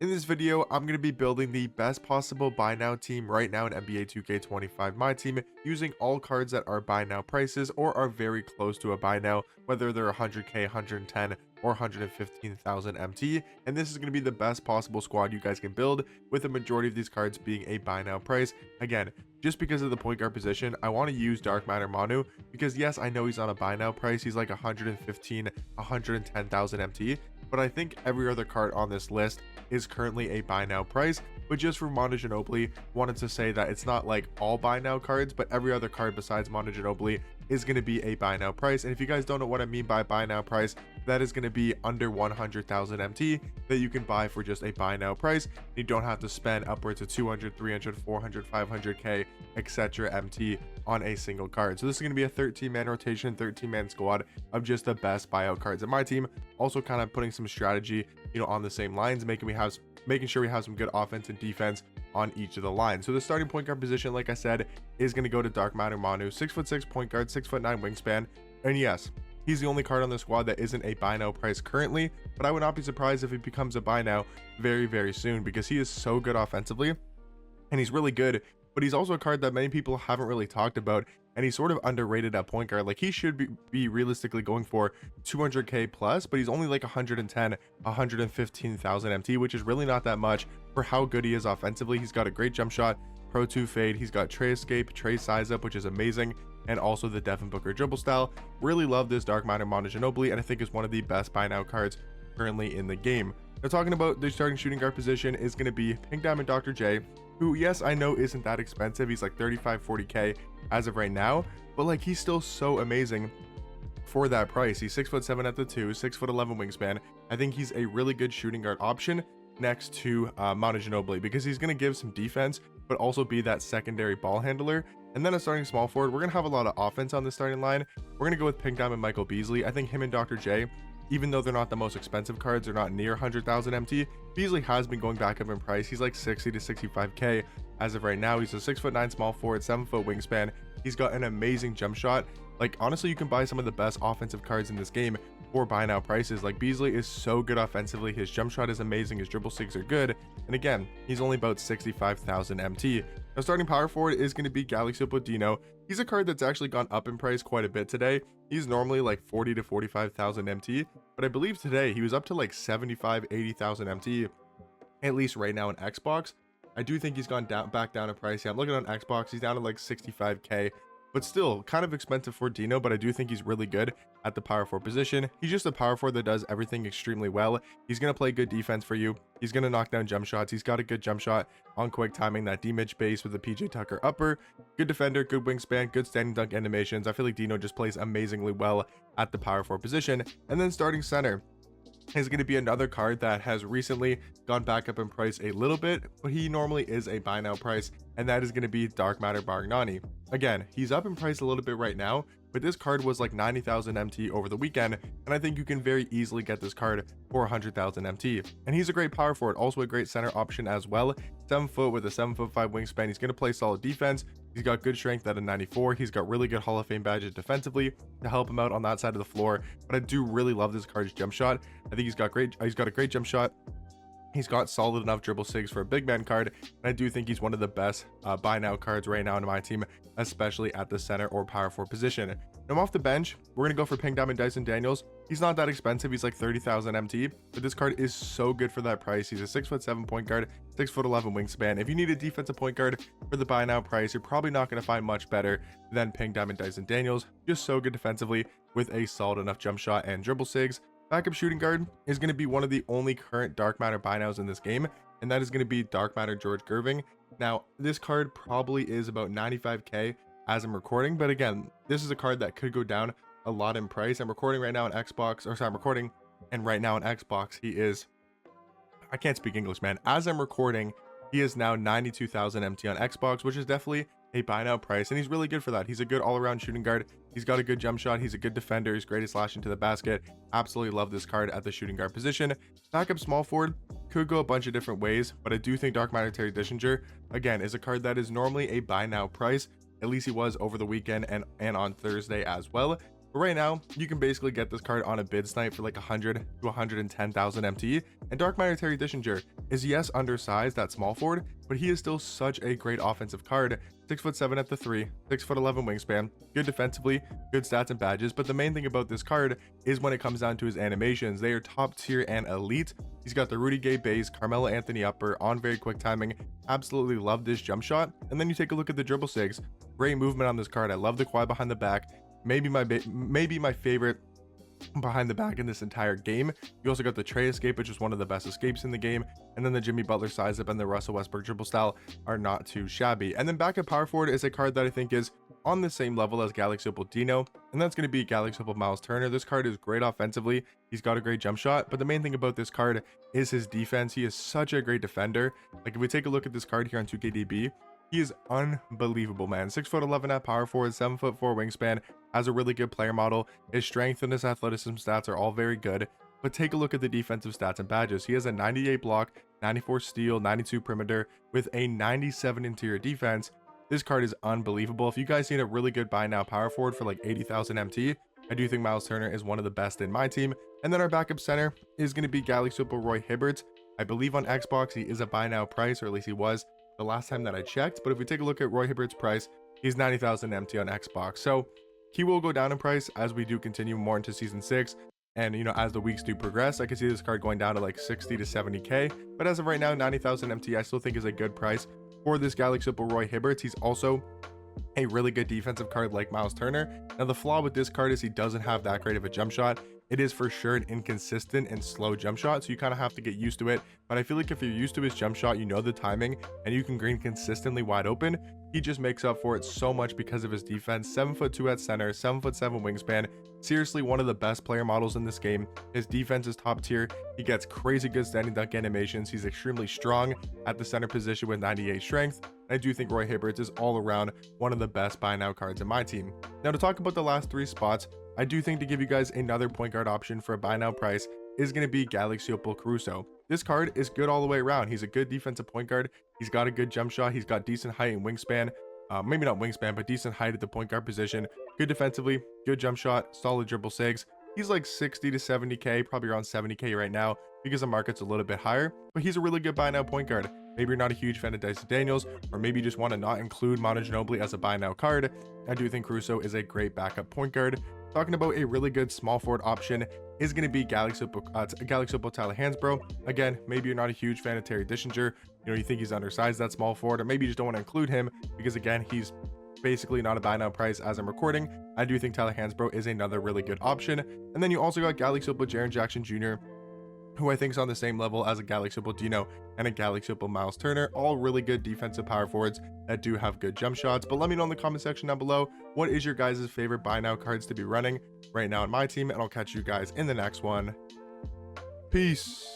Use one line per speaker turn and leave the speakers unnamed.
In this video, I'm going to be building the best possible buy now team right now in NBA 2K25 Myteam using all cards that are buy now prices or are very close to a buy now, whether they're 100k, 110, or 115,000 MT. And this is going to be the best possible squad you guys can build, with the majority of these cards being a buy now price. Again, just because of the point guard position, I want to use Dark Matter Manu because yes, I know he's on a buy now price. He's like 115, 110,000 MT, but I think every other card on this list is currently a buy now price. But just for Manu Ginobili, wanted to say that it's not like all buy now cards, but every other card besides Manu Ginobili is going to be a buy now price. And if you guys don't know what I mean by buy now price, that is going to be under 100,000 MT that you can buy for just a buy now price. You don't have to spend upwards of 200, 300, 400, 500k, etc. MT on a single card. So this is going to be a 13-man rotation, 13-man squad of just the best buyout cards in my team. Also kind of putting some strategy, on the same lines, making sure we have some good offense and defense on each of the lines. So the starting point guard position, like I said, is going to go to Dark Matter Manu, 6'6" point guard, 6'9" wingspan. And yes, he's the only card on the squad that isn't a buy now price currently, but I would not be surprised if he becomes a buy now very, very soon, because he is so good offensively and he's really good. But he's also a card that many people haven't really talked about, and he's sort of underrated at point guard. Like, he should be realistically going for 200k plus, but he's only like 110, 115,000 MT, which is really not that much for how good he is offensively. He's got a great jump shot, Pro 2 fade, he's got tray escape, tray size up, which is amazing, and also the Devin Booker dribble style. Really love this Dark Matter Manu Ginobili, and I think is one of the best buy now cards currently in the game. Now, talking about the starting shooting guard position is going to be Pink Diamond Dr. J, who, yes, I know isn't that expensive. He's like 35, 40k as of right now, but like, he's still so amazing for that price. He's 6'7" at the 2, 6'11" wingspan. I think he's a really good shooting guard option next to Manu Ginobili, because he's going to give some defense, but also be that secondary ball handler. And then a starting small forward, we're going to have a lot of offense on the starting line. We're going to go with Pink Diamond Michael Beasley. I think him and Dr. J, even though they're not the most expensive cards, they're not near 100,000 MT. Beasley has been going back up in price. He's like 60 to 65k as of right now. He's a 6'9" small forward, 7-foot wingspan. He's got an amazing jump shot. Like, honestly, you can buy some of the best offensive cards in this game for buy now prices. Like, Beasley is so good offensively. His jump shot is amazing. His dribble sticks are good. And again, he's only about 65,000 MT. Now, starting power forward is going to be Galaxy Dino. He's a card that's actually gone up in price quite a bit today. He's normally like 40 to 45,000 MT, but I believe today he was up to like 75, 80,000 MT, at least right now in Xbox. I do think he's gone back down in price. Yeah, I'm looking on Xbox. He's down to like 65k, but still kind of expensive for Dino, but I do think he's really good at the power forward position. He's just a power forward that does everything extremely well. He's going to play good defense for you. He's going to knock down jump shots. He's got a good jump shot on quick timing, that D-Mitch base with the PJ Tucker upper. Good defender, good wingspan, good standing dunk animations. I feel like Dino just plays amazingly well at the power forward position. And then starting center is going to be another card that has recently gone back up in price a little bit, but he normally is a buy now price, and that is going to be Dark Matter Bargnani. Again, he's up in price a little bit right now, but this card was like 90,000 MT over the weekend, and I think you can very easily get this card for 100,000 MT. And he's a great power forward, also a great center option as well. 7 foot with a 7'5" wingspan. He's going to play solid defense. He's got good strength at a 94. He's got really good Hall of Fame badges defensively to help him out on that side of the floor. But I do really love this card's jump shot. I think he's got a great jump shot. He's got solid enough dribble sigs for a big man card, and I do think he's one of the best buy now cards right now in my team, especially at the center or power forward position. Now, off the bench, we're gonna go for Pink Diamond Dyson Daniels. He's not that expensive. He's like 30,000 MT, but this card is so good for that price. He's a 6'7" point guard, 6'11" wingspan. If you need a defensive point guard for the buy now price, you're probably not gonna find much better than Pink Diamond Dyson Daniels. Just so good defensively with a solid enough jump shot and dribble sigs. Backup shooting guard is going to be one of the only current Dark Matter buy nows in this game, and that is going to be Dark Matter George Gerving. Now, this card probably is about 95k as I'm recording, but again, this is a card that could go down a lot in price. I'm recording right now on Xbox, or sorry, I'm recording, and right now on Xbox, he is, I can't speak English, man. As I'm recording, he is now 92,000 MT on Xbox, which is definitely a buy now price, and he's really good for that. He's a good all-around shooting guard. He's got a good jump shot. He's a good defender. He's great at slashing to the basket. Absolutely love this card at the shooting guard position. Backup small forward could go a bunch of different ways, but I do think Dark Matter Terry Dishinger, again, is a card that is normally a buy now price. At least he was over the weekend and on Thursday as well. But right now, you can basically get this card on a bid snipe for like 100 to 110,000 MT. And Dark Matter Terry Dishinger is yes undersized at small forward, but he is still such a great offensive card. 6'7" at the 3, 6'11" wingspan, good defensively, good stats and badges. But the main thing about this card is when it comes down to his animations, they are top tier and elite. He's got the Rudy Gay base, Carmelo Anthony upper on very quick timing. Absolutely love this jump shot. And then you take a look at the dribble sigs. Great movement on this card. I love the quad behind the back. Maybe my favorite behind the back in this entire game. You also got the Trey escape, which is one of the best escapes in the game, and then the Jimmy Butler size up and the Russell Westbrook dribble style are not too shabby. And then backup power forward is a card that I think is on the same level as Galaxy Opal Dino, and that's going to be Galaxy Opal Miles Turner. This card is great offensively. He's got a great jump shot, but the main thing about this card is his defense. He is such a great defender. Like if we take a look at this card here on 2KDB, he is unbelievable, man. 6'11" at power forward, 7'4" wingspan, has a really good player model. His strength and his athleticism stats are all very good. But take a look at the defensive stats and badges. He has a 98 block, 94 steal, 92 perimeter, with a 97 interior defense. This card is unbelievable. If you guys need a really good buy now power forward for like 80,000 MT, I do think Miles Turner is one of the best in my team. And then our backup center is going to be Galaxy Opal Roy Hibbert. I believe on Xbox he is a buy now price, or at least he was the last time that I checked. But if we take a look at Roy Hibbert's price, he's 90,000 MT on Xbox. So he will go down in price as we do continue more into season 6. And you know, as the weeks do progress, I can see this card going down to like 60 to 70k. But as of right now, 90,000 MT I still think is a good price for this Galaxy Opal Roy Hibbert. He's also a really good defensive card like Miles Turner. Now the flaw with this card is he doesn't have that great of a jump shot. It is for sure an inconsistent and slow jump shot, so you kind of have to get used to it. But I feel like if you're used to his jump shot, you know the timing, and you can green consistently wide open, he just makes up for it so much because of his defense. 7'2" at center, 7'7" wingspan. Seriously, one of the best player models in this game. His defense is top tier. He gets crazy good standing dunk animations. He's extremely strong at the center position with 98 strength. I do think Roy Hibbert is all around one of the best buy now cards in my team. Now to talk about the last 3 spots, I do think to give you guys another point guard option for a buy now price is going to be Galaxy Opal Caruso. This card is good all the way around. He's a good defensive point guard. He's got a good jump shot. He's got decent height and wingspan. Maybe not wingspan, but decent height at the point guard position. Good defensively, good jump shot, solid dribble sigs. He's like 60 to 70k, probably around 70k right now because the market's a little bit higher, but he's a really good buy now point guard. Maybe you're not a huge fan of Dyson Daniels, or maybe you just want to not include Manu Ginobili as a buy now card. I do think Caruso is a great backup point guard. Talking about a really good small forward option is going to be Galaxy Opal Tyler Hansbrough. Again, maybe you're not a huge fan of Terry Dishinger. You know, you think he's undersized that small forward, or maybe you just don't want to include him because again, he's basically not a buy now price as I'm recording. I do think Tyler Hansbrough is another really good option. And then you also got Galaxy Opal Jaren Jackson Jr., who I think is on the same level as a Galaxy Opal Dino and a Galaxy Opal Miles Turner. All really good defensive power forwards that do have good jump shots. But let me know in the comment section down below, what is your guys' favorite buy now cards to be running right now in my team, and I'll catch you guys in the next one. Peace.